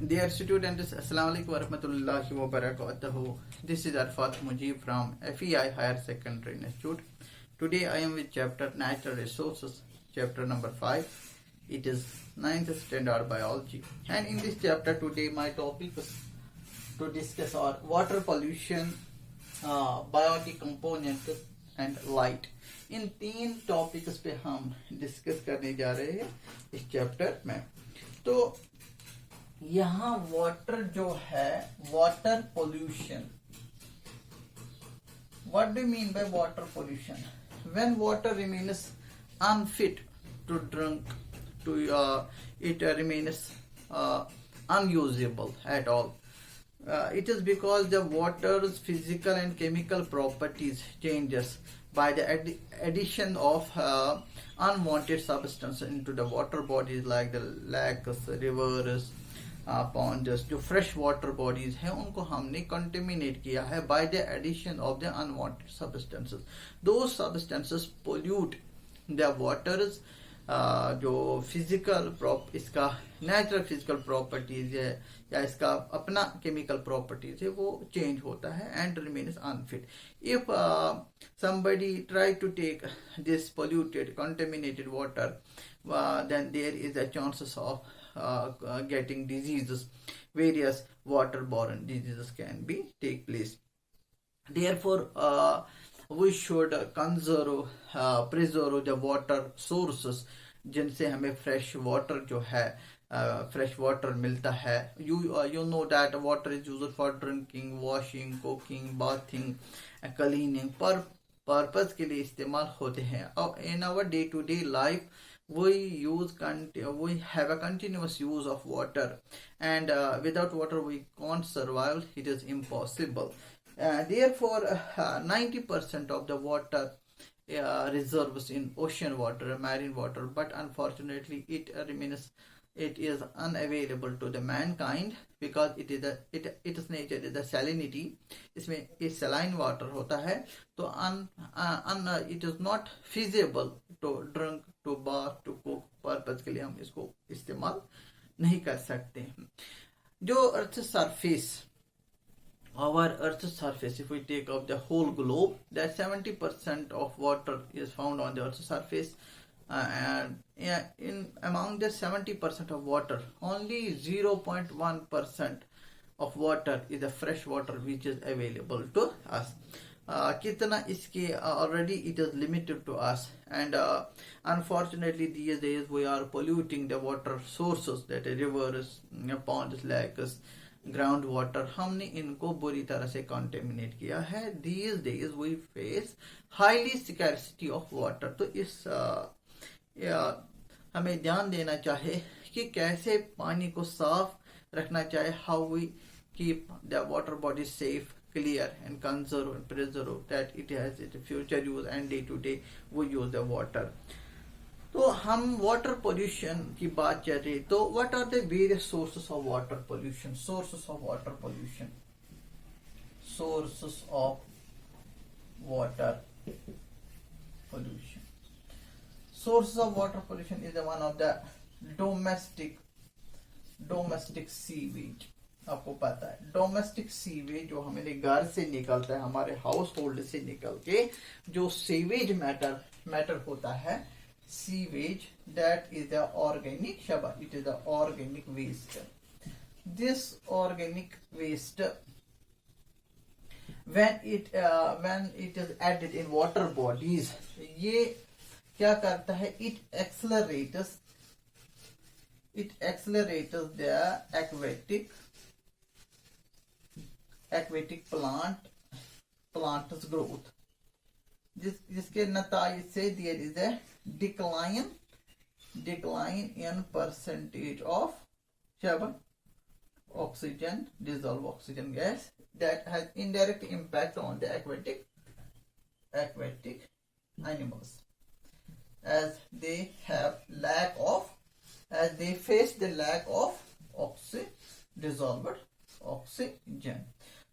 Dear students, Assalamu alaikum wa rahmatullahi wa barakatuhu. This is Arfat Mujib from FEI Higher Secondary Institute. Today I am with chapter Natural Resources, chapter number 5. It is 9th standard biology. And in this chapter today my topic is to discuss our water pollution, biotic component and light. इन तीन topics पे हम discuss करने जा रहे हैं इस chapter में. तो यहाँ वाटर जो है, water pollution. What do mean by water pollution? When water remains unfit to drink, to it remains unusable at all. It is because the water's physical and chemical properties changes by the addition of unwanted substances into the water bodies like the lakes, rivers, ponds. जो fresh water bodies हैं उनको हमने contaminate किया है by the addition of the unwanted substances. Those substances pollute the waters. जो physical इसका natural physical properties है या इसका अपना केमिकल प्रॉपर्टीज है वो चेंज होता है and remains unfit. If somebody try to take this polluted contaminated water, then there is a chances of getting diseases. Various waterborne diseases can be take place. Therefore we should conserve, preserve the water sources जिनसे हमें fresh water जो है, fresh water मिलता है. you know that water is used for drinking, washing, cooking, bathing, cleaning. Purpose के लिए इस्तेमाल होते हैं. in our day to day life we have a continuous use of water, and without water we can't survive. It is impossible. Therefore 90% of the water reserves in ocean water, marine water, but unfortunately it is unavailable to the mankind because its nature is the salinity. इसमें इस saline water होता है, तो it is not feasible to drink, to bath, to cook. Purpose के लिए हम इसको इस्तेमाल नहीं कर सकते. जो earth surface, our earth's surface, if we take up the whole globe, that 70% of water is found on the earth's surface, and in among the 70% of water, only 0.1% of water is the fresh water which is available to us. कितना इसके already it is limited to us, and unfortunately these days we are polluting the water sources, that rivers, ponds, lakes, ground water. हमने इनको बुरी तरह से contaminate किया है. these days we face highly scarcity of water. तो इस हमें ध्यान देना चाहिए कि कैसे पानी को साफ रखना चाहिए. how we keep the water body safe, clear and conserve and preserve that it has its future use and day to day we use the water. तो हम वाटर पोल्यूशन की बात कर रहे. तो what are the various sources of water pollution? Sources of water pollution, sources of water pollution. Sources of water pollution is one of the domestic sewage. आपको पता है डोमेस्टिक सीवेज जो हमारे घर से निकलता है, हमारे हाउस होल्ड से निकल के जो सीवेज मैटर होता है, sewage, that is the organic shaba, it is the organic waste. This organic waste, when it is added in water bodies, ये क्या करता है? It accelerates the aquatic plant's growth. जिसके नताइज से there is a decline in percentage of oxygen, dissolved oxygen gas, that has indirect impact on the aquatic animals, as they face the lack of dissolved oxygen.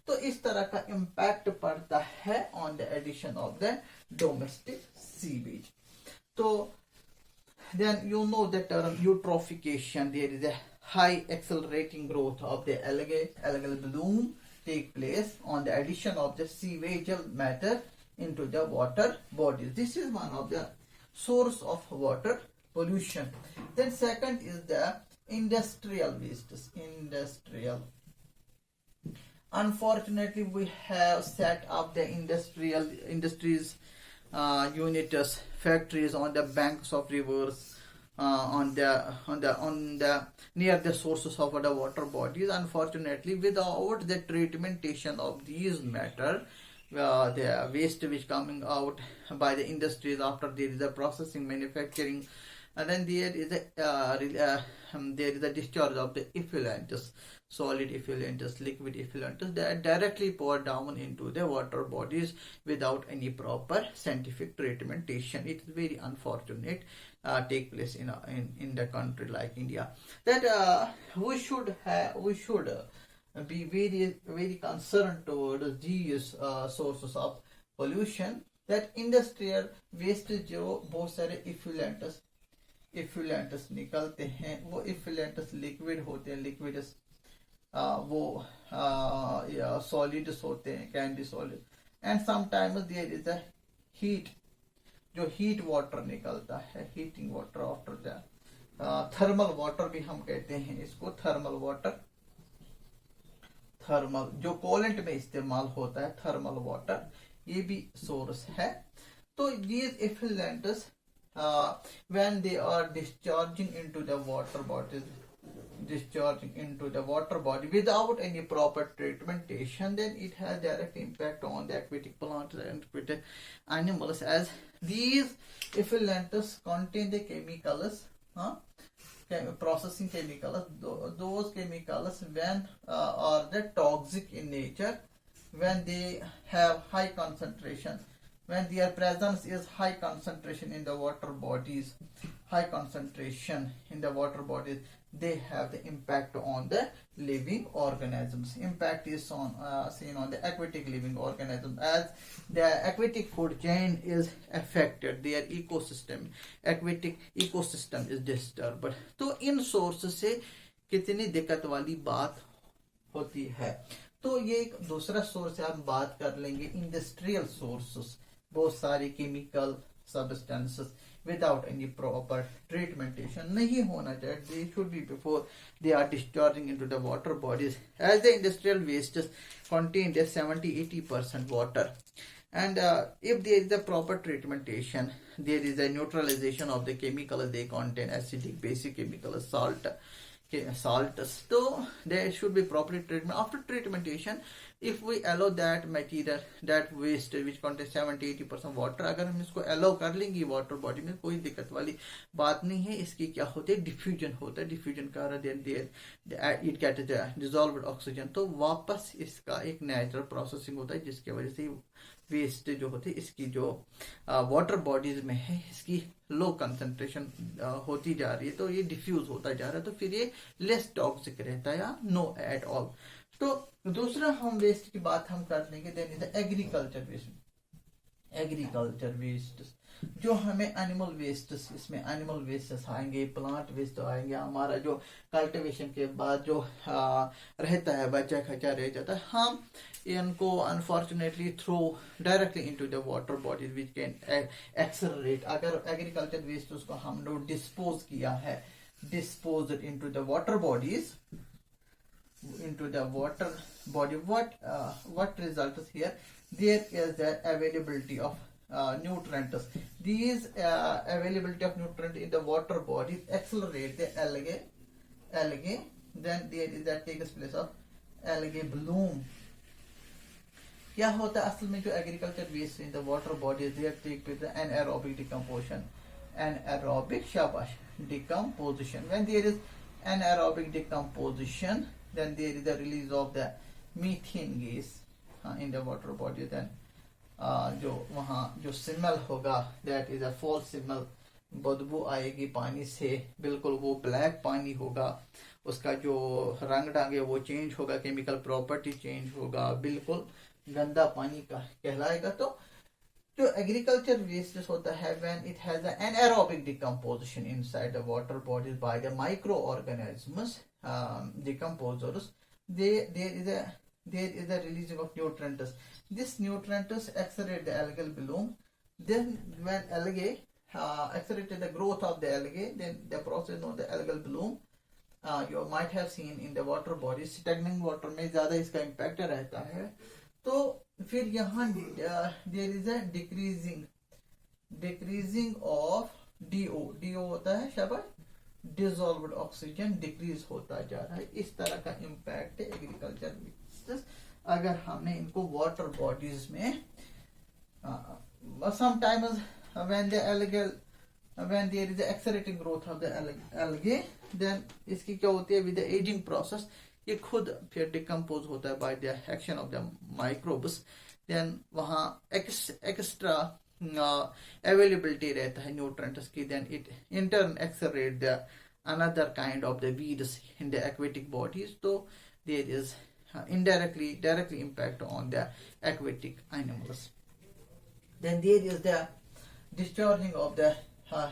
तो इस तरह का impact पड़ता है on the addition of the domestic sewage. तो then you know the term eutrophication. There is a high accelerating growth of the algal bloom take place on the addition of the sewageal matter into the water bodies. This is one of the source of water pollution. Then second is the industrial wastes. Unfortunately, we have set up the industries units, factories on the banks of rivers, on the near the sources of the water bodies. Unfortunately, without the treatmentation of these matter, the waste which coming out by the industries after there is a processing, manufacturing, and then there is a discharge of the effluents, solid effluents, liquid effluents that directly pour down into the water bodies without any proper scientific treatmentation. It is very unfortunate take place in the country like India. That we should be very concerned towards these sources of pollution. That industrial waste जो बहुत सारे effluents निकलते हैं, वो effluents liquid होते हैं, liquids वो solids होते हैं, can be solid, and sometimes there is a heat, जो हीट वाटर निकलता है, heating water after the thermal water भी हम कहते हैं इसको, थर्मल वाटर, थर्मल जो कूलेंट में इस्तेमाल होता है, थर्मल वाटर, ये भी सोर्स है. तो these effluents when they are discharging into the water body without any proper treatmentation, then it has direct impact on the aquatic plants and aquatic animals, as these effluents contain the chemicals, processing chemicals, those chemicals when are the toxic in nature, when they have high concentration, when their presence is high concentration in the water bodies, they have the impact on the living organisms. Impact is seen on the aquatic living organisms, as the aquatic food chain is affected, their ecosystem, aquatic ecosystem is disturbed. तो इन source से कितनी दिक्कत वाली बात होती है. तो ये एक दूसरा सोर्स है, हम बात कर लेंगे इंडस्ट्रियल सोर्सेस. बहुत सारे chemical substances without any proper treatmentation नहीं होना चाहिए. They should be before they are discharging into the water bodies, as the industrial wastes contain the 70-80% water, and if there is a proper treatmentation, there is a neutralization of the chemicals they contain, acidic, basic chemicals, salts. So there should be proper treatment. After treatmentation, if we allow that material, that waste which contains 70-80% water, अगर हम इसको allow कर लेंगे water body में, कोई दिक्कत वाली बात नहीं है. इसकी क्या होता है, डिफ्यूजन होता है. डिफ्यूजन का इट गेट डिजॉल्व्ड ऑक्सीजन, तो वापस इसका एक नेचुरल प्रोसेसिंग होता है, जिसकी वजह से वेस्ट जो होते हैं इसकी जो वाटर बॉडीज में है, इसकी लो कंसंट्रेशन होती जा रही है, तो ये डिफ्यूज होता जा रहा है, तो फिर ये लेस टॉक्सिक रहता है या नो एट ऑल. तो दूसरा हम वेस्ट की बात हम कर लेंगे, then is agriculture waste. Agriculture waste जो हमें एनिमल वेस्ट, इसमें एनिमल वेस्ट आएंगे, प्लांट वेस्ट आएंगे, हमारा जो कल्टीवेशन के बाद जो रहता है, बचा खचा रह जाता है, हम इनको unfortunately throw directly into the water bodies which can accelerate. अगर एग्रीकल्चर वेस्ट उसको हम लोग डिस्पोज किया है, dispose into the water bodies, into the water body, what results here, there is the availability of nutrients. These availability of nutrient in the water body accelerate the algae, then there is that takes place of algae bloom. क्या होता है असल में, जो agriculture waste in the water body there take place anaerobic decomposition, anaerobic शाबाश decomposition. When there is anaerobic decomposition, then there is the release of the methane gas in the water body. Then जो वहाँ जो smell होगा, that is a false smell, बदबू आएगी पानी से, बिल्कुल वो ब्लैक पानी होगा, उसका जो रंग डांगे वो चेंज होगा, केमिकल प्रॉपर्टी चेंज होगा, बिल्कुल गंदा पानी का कहलाएगा. तो जो एग्रीकल्चर वेस्ट होता है, when it has an anaerobic decomposition inside the water bodies by the microorganisms, decomposers, there is a releasing of nutrients. This nutrients accelerate the algal bloom. Then when algae accelerated the growth of the algae, then the process of the algal bloom, you might have seen in the water bodies, stagnant water में ज़्यादा इसका impact रहता है. तो फिर यहाँ there is a decreasing of DO होता है शाबाश, dissolved oxygen decrease होता जा रहा है. इस तरह का impact है एग्रीकल्चर में. अगर हमने इनको वाटर बॉडीज में sometimes when there is the accelerating growth of the algae, then इसकी क्या होती है, with the aging process ये खुद फिर डिकम्पोज होता है by the action of the microbes. then वहाँ extra availability रहता है nutrients की. then it in turn accelerate the another kind of the weeds in the aquatic bodies. so there is directly impact on the aquatic animals. then there is the discharging of the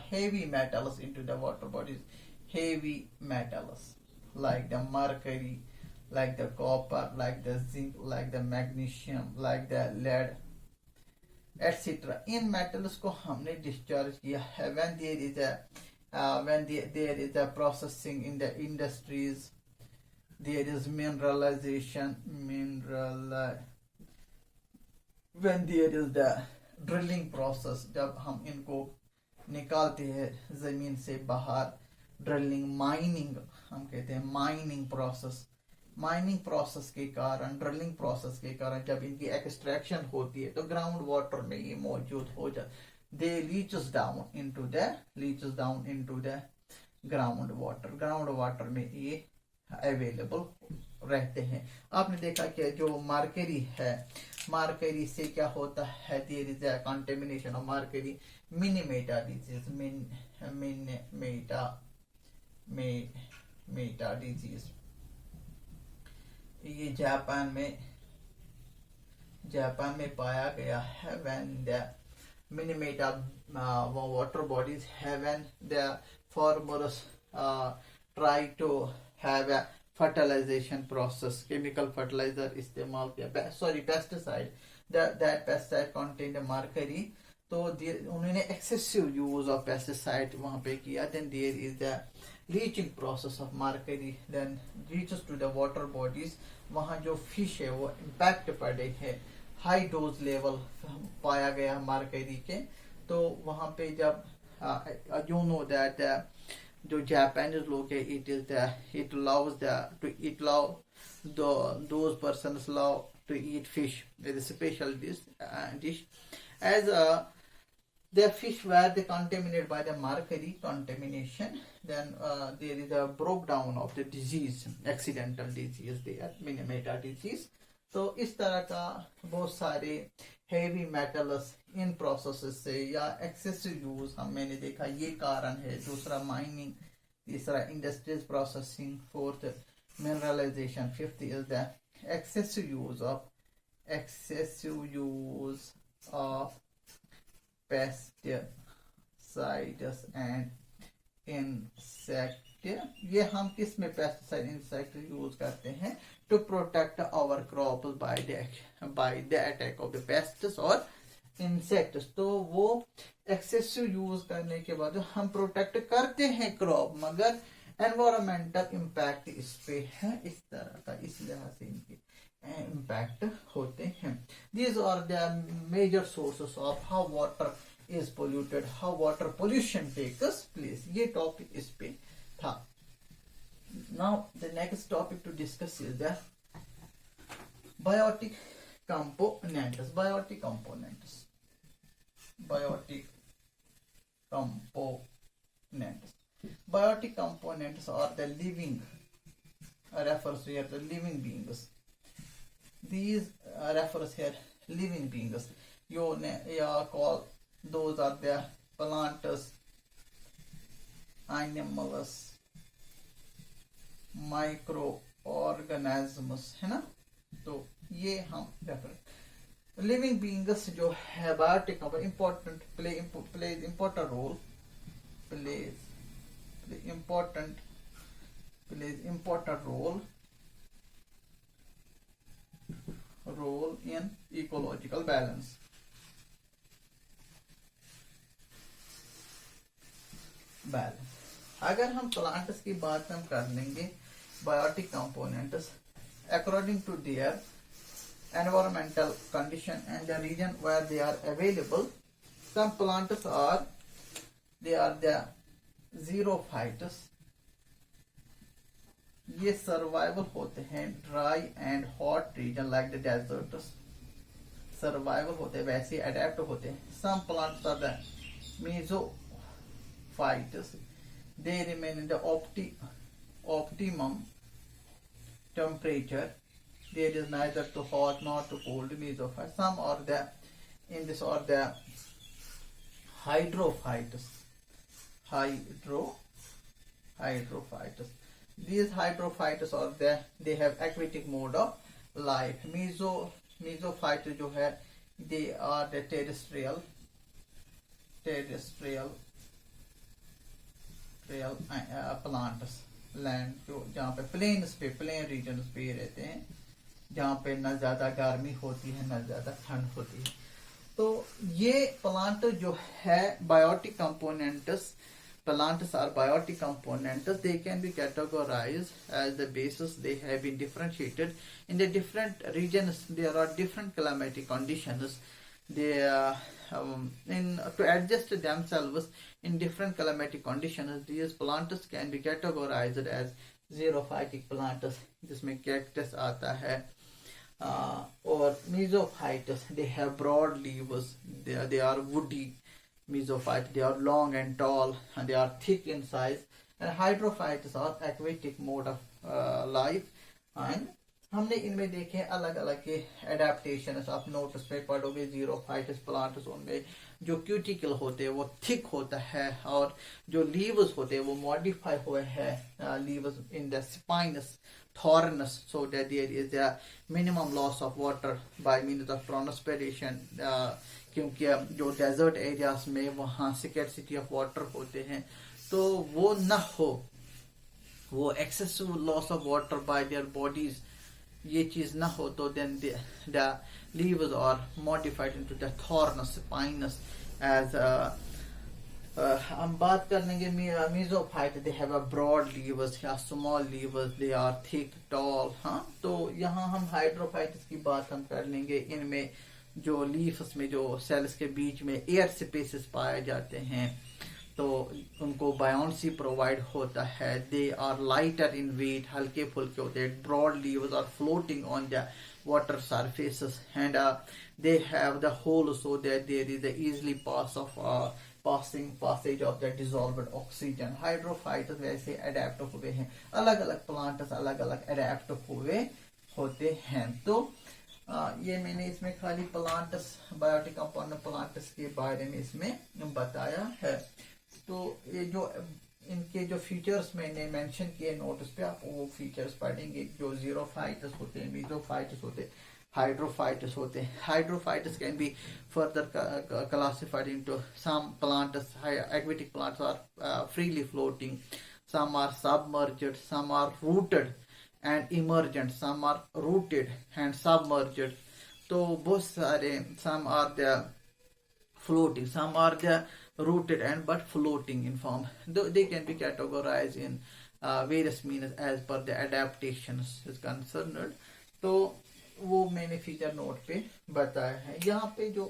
heavy metals into the water bodies. Heavy metals like the mercury, like the copper, like the zinc, like the magnesium, like the lead, etc. In metals को हमने discharge किया है when there is a processing in the industries. There is mineralization, when there is the drilling process, जब हम इनको निकालते हैं जमीन से बाहर, ड्रिलिंग, माइनिंग हम कहते हैं, माइनिंग प्रोसेस के कारण, ड्रिलिंग प्रोसेस के कारण जब इनकी एक्सट्रैक्शन होती है तो ग्राउंड वाटर में ये मौजूद हो जाए. They leaches down into the ground water में ये अवेलेबल रहते हैं. आपने देखा कि जो मार्करी से क्या होता है, there is a contamination of mercury, Minamata disease. ये जापान में पाया गया है. when the मिनीमेटा water bodies have, when the farmers try to have a fertilization process, chemical fertilizer इस्तेमाल किया, pesticide, that pesticide contain the mercury. तो उन्होंने excessive use of pesticide वहाँ पे किया. then there is the leaching process of mercury, then reaches to the water bodies. वहाँ जो fish है वो impact पड़े है, high dose level पाया गया mercury के. तो वहाँ पे जब you know that जो Japanese लोग है, it allows those persons love to eat fish with a special dish, as the fish were they contaminated by the mercury contamination. then there is a breakdown of the disease, accidental disease there, मिनीमेटा disease. तो इस तरह का बहुत सारे heavy metals in processes से या excessive use मैंने देखा, ये कारण है. दूसरा माइनिंग, तीसरा industries processing, fourth mineralisation, fifth is the excessive use of pesticides and insect. ये हम किस में पेस्टिसाइड इंसेक्ट यूज करते हैं? To protect our crop by the attack of the pests और इंसेक्ट्स. तो वो एक्सेसिव यूज करने के बाद हम प्रोटेक्ट करते हैं क्रॉप, मगर एनवायरमेंटल इम्पैक्ट इस पे है इस तरह का, इस लिहाज से इनके इम्पैक्ट होते हैं. These are the major sources of how water is polluted, how water pollution takes place. ये टॉपिक इस पे था. Now the next topic to discuss is the biotic components. Biotic components are the living, refers here the living beings. These refers here living beings. You call those are the plants, animals, micro organisms है ना. तो ये हम refer living beings जो है biotic important play important plays important role in ecological balance. अगर हम plants की बात हम कर लेंगे, biotic components according to their environmental condition and the region where they are available, some plants are the xerophytes. ये सर्वाइवल होते हैं dry and hot region like the deserts, survival होते हैं, वैसे अडेप्ट होते हैं. Some plants are the mesophytes, they remain in the optimum temperature. There is neither too hot nor too cold mesophytes. Some are the in this are the hydrophytes. Hydrophytes. These hydrophytes are they have aquatic mode of life. Mesophytes जो है they are the terrestrial plants. Land जो जहाँ पे plain region पे रहते हैं, जहाँ पे न ज्यादा गर्मी होती है न ज्यादा ठंड होती है. तो ये प्लांट जो है biotic components, plants are biotic components. They can be categorized as the basis. They have been differentiated in the different regions. There are different climatic conditions. They to adjust themselves in different climatic conditions. These plants can be categorized as xerophytic plants, जिसमें cactus आता है, और mesophytes. They have broad leaves. They are woody. Mesophytes, they are long and tall and they are thick in size. And hydrophytes are aquatic mode of life. And हमने इनमें देखे अलग अलग के एडेप्टेशन. आप नोट्स पे पढ़ोगे जीरोफाइट्स प्लांट्स, उनमें जो क्यूटिकल होते हैं वो थिक होता है, और जो लीव्स होते हैं वो मॉडिफाई हुए हैं leaves in the spines thorns, so that there is the minimum loss of water by means of transpiration. क्योंकि जो डेजर्ट एरियाज में वहाँ स्कैर्सिटी ऑफ वाटर होते हैं, तो वो न हो, वो excessive loss of water by their bodies, ये चीज ना हो, तो then the leaves are modified into the thorns spines as. हम बात कर लेंगे mesophyte. They have a broad leaves या small leaves, they are thick tall. हाँ, तो यहाँ हम हाइड्रोफाइट्स की बात हम कर लेंगे. इनमें जो लीव्स में जो सेल्स के बीच में एयर स्पेसेस पाए जाते हैं, तो उनको बायोन्सी प्रोवाइड होता है. They are lighter in weight, हल्के फुल्के होते हैं. Broad leaves are floating on the water surfaces and they have the hole so that there is the easily passage of the dissolved oxygen. Hydrophytes वैसे adapt हुए हैं. अलग अलग plants अलग अलग अडेप्ट हुए होते हैं. तो ये मैंने इसमें खाली प्लांट्स, बायोटिक कंपोनेंट प्लांट्स के बारे में इसमें बताया है. तो ये जो इनके जो फीचर्स मैंने मेंशन किए नोट्स पे, आप वो फीचर्स पढ़ेंगे. जो जीरोफाइट्स होते हैं, मेसोफाइट्स होते हैं, हाइड्रोफाइट्स होते हैं. Hydrophytes can be further classified into some plants. aquatic plants are freely floating, some are submerged, some are rooted and emergent, some are rooted and submerged. तो बहुत सारे, some are the floating, some are the rooted and but floating in form. They can be categorized in various means as per the adaptations is concerned. तो वो मैंने feature note पे बताया है. यहाँ पे जो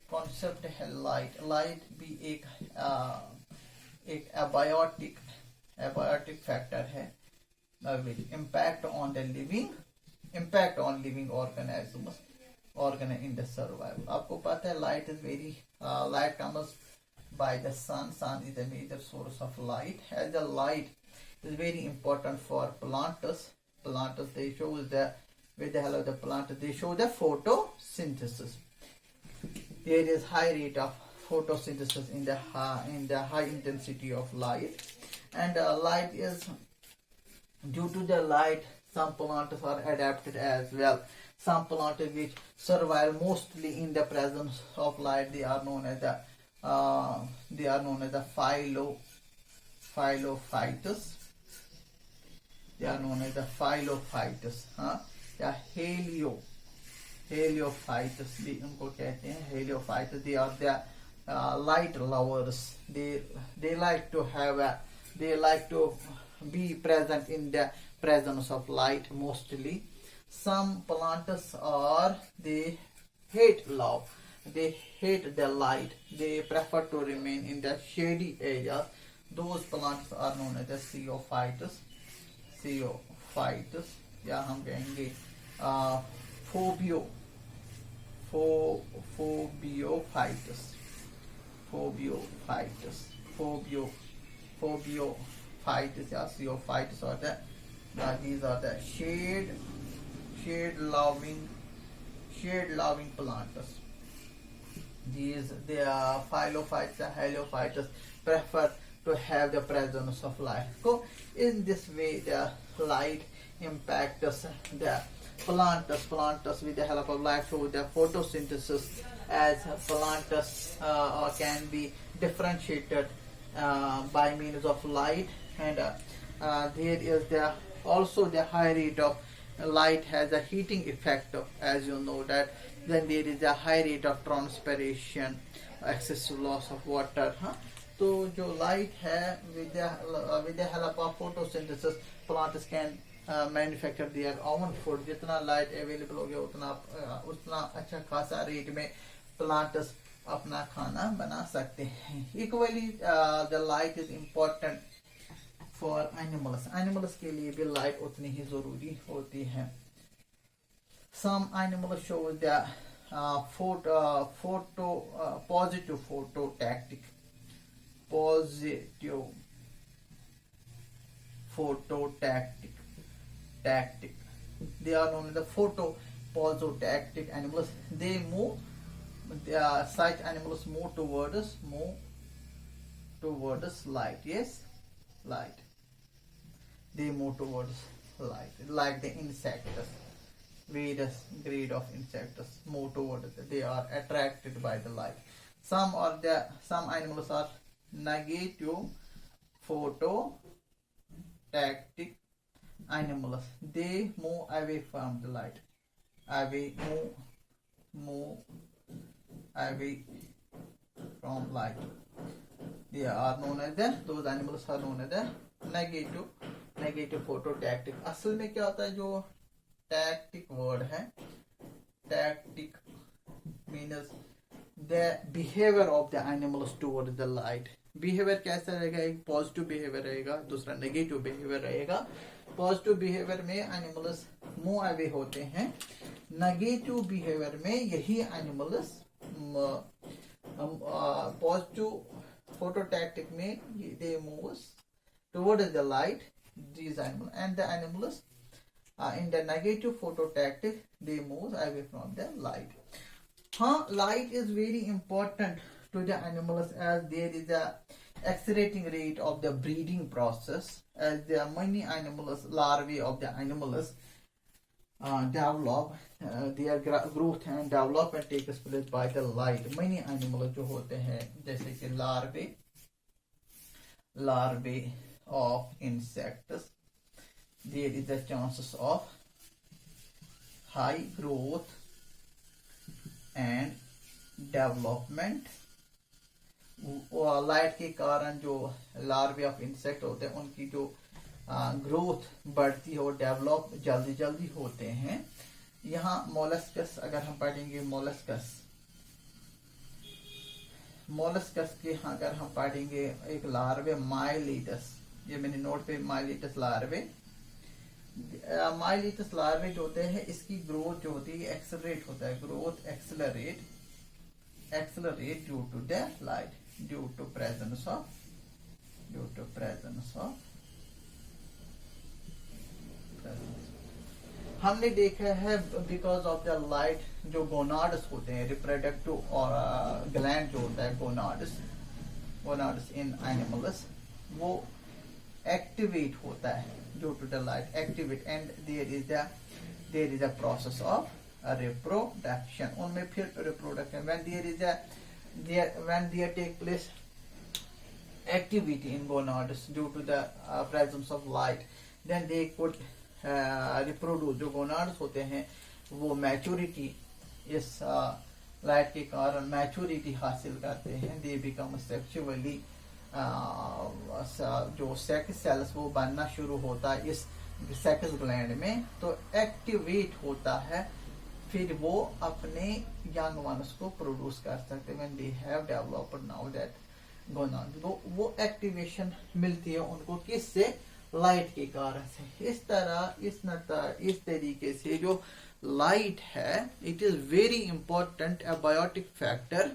कॉन्सेप्ट है लाइट भी एक अबायोटिक फैक्टर है. impact on living organisms in the survival. आपको पता है light is very light comes by the sun. Sun is a major source of light. As the light is very important for plants, they show the, with the help of the plant, they show the photosynthesis. There is high rate of photosynthesis in the high intensity of light, and light is due to the light. Some plants are adapted as well. Some plants which survive mostly in the presence of light, they are known as the phylophytes. They are known as the phyllophytes, या heliophytes भी उनको कहते हैं. Heliophytes, they are the light lovers. They like to be present in the presence of light mostly. Some plants they hate love. They hate the light. They prefer to remain in the shady areas. Those plants are known as the Phyllophytes. या हम कहेंगे Phobiophytes. Yeah, Phyllophytes are these are the shade loving plants. They are phyllophytes and heliophytes prefer to have the presence of light. So in this way the light impacts the plants with the help of light through the photosynthesis, as plants can be differentiated by means of light, and there is also the high rate of light has a heating effect, as you know that. Then there is a high rate of transpiration, excessive loss of water. तो जो light है with the help of photosynthesis, plants can manufacture their own food. जितना light available हो गया उतना अच्छा खासा rate में plants अपना खाना बना सकते हैं. Equally, the light is important for animals. Animals के लिए भी light उतनी ही जरूरी होती है. Some animals show the positive phototactic. They are known as the photoposotactic animals. They move. Such animals move towards light. Yes, light. They move towards light, like the insects. Various grade of insects move towards it. They are attracted by the light. Some animals are negative phototactic animals. They move away from the light. Move away from light. They are known as those animals are known as the negative phototactic. असल में क्या होता है जो tactic word है, tactic means the behavior of the animals towards the light. Behavior कैसा रहेगा? एक पॉजिटिव बिहेवियर रहेगा, दूसरा नेगेटिव बिहेवियर रहेगा. पॉजिटिव बिहेवियर में एनिमल्स मूव अवे होते हैं. नेगेटिव बिहेवियर में यही एनिमल्स पॉजिटिव फोटोटैक्टिक में they moves towards the light. These animals and the animals in the negative phototactic they move away from the light. Light is very important to the animals, as there is a accelerating rate of the breeding process, as there are many animals, larvae of the animals develop, their growth and development takes place by the light. Many animals जो होते हैं जैसे कि larvae of insects, there is a chances of high growth and development. Light के कारण जो लार्वे of insect होते हैं उनकी जो ग्रोथ बढ़ती है और डेवलप जल्दी होते हैं. यहाँ मोलस्कस अगर हम पढ़ेंगे मोलस्कस के अगर हम पढ़ेंगे एक लार्वे माइलीटस, ये मैंने नोट पे माइलीटस लार्वे जो होते हैं इसकी ग्रोथ जो होती है एक्सेलरेट होता है. Growth accelerate due to the light, due to presence of हमने देखा है बिकॉज ऑफ द लाइट जो गोनाड्स होते हैं, रिप्रोडक्टिव और ग्लैंड जो होता है गोनाड्स इन एनिमल्स, वो एक्टिवेट होता है due to the light activate, and there is a process of reproduction. उनमें फिर reproduction when there take place activity in gonads due to the presence of light, then they could reproduce, जो gonads होते हैं वो maturity, इस light के कारण maturity हासिल करते हैं, दे बिकम सेक्सुअली, जो सेक्स सेल्स वो बनना शुरू होता है इस सेक्स ग्लैंड में, तो एक्टिवेट होता है, फिर वो अपने यंग वंस को प्रोड्यूस कर सकते हैं when they have developed now that gonad. तो वो एक्टिवेशन मिलती है उनको किससे, लाइट के कारण से। इस तरह इस तरीके से जो लाइट है, it is very important abiotic factor,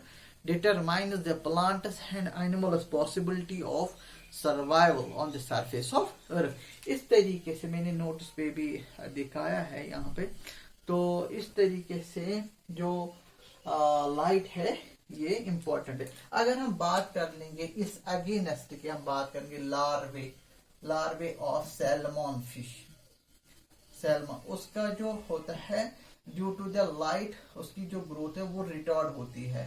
determines the plants and animals possibility of survival on the surface of earth। इस तरीके से मैंने नोट्स पे भी दिखाया है यहाँ पे। तो इस तरीके से जो लाइट है ये इंपॉर्टेंट है। अगर हम बात कर लेंगे इस अगेंस्ट की, हम बात करेंगे लार्वे ऑफ सैल्मन फिश, सैल्मन, उसका जो होता है ड्यू टू द लाइट, उसकी जो ग्रोथ है वो रिटार्ड होती है,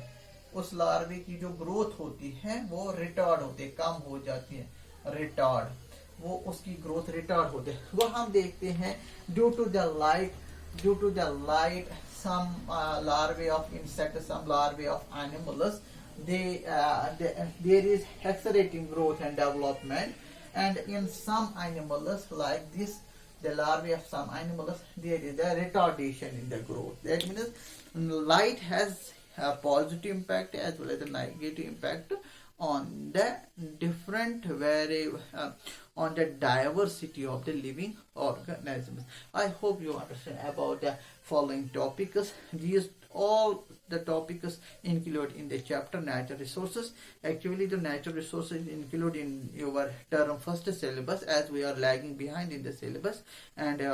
उस लार्वे की जो ग्रोथ होती है वो रिटार्ड होती है, कम हो जाती है, रिटार्ड, वो उसकी ग्रोथ रिटार्ड होती है। वो हम देखते हैं due to the light some larvae of insects, some larvae of animals, there is accelerating growth and development, and in some animals like this, the larvae of some animals, there is a retardation in the growth. That means light has a positive impact as well as a negative impact on the different on the diversity of the living organisms. I hope you understand about the following topics. These all the topics included in the chapter natural resources. Actually, the natural resources include in your term first syllabus, as we are lagging behind in the syllabus, and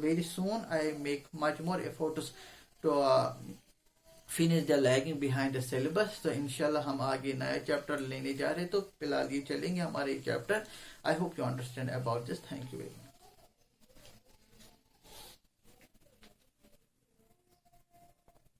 very soon I make much more efforts to finish the lagging behind the syllabus. तो इंशाल्लाह हम आगे नया chapter लेने जा रहे हैं, तो फिलहाल ये चलेंगे हमारे chapter. I hope you understand about this. Thank you very much.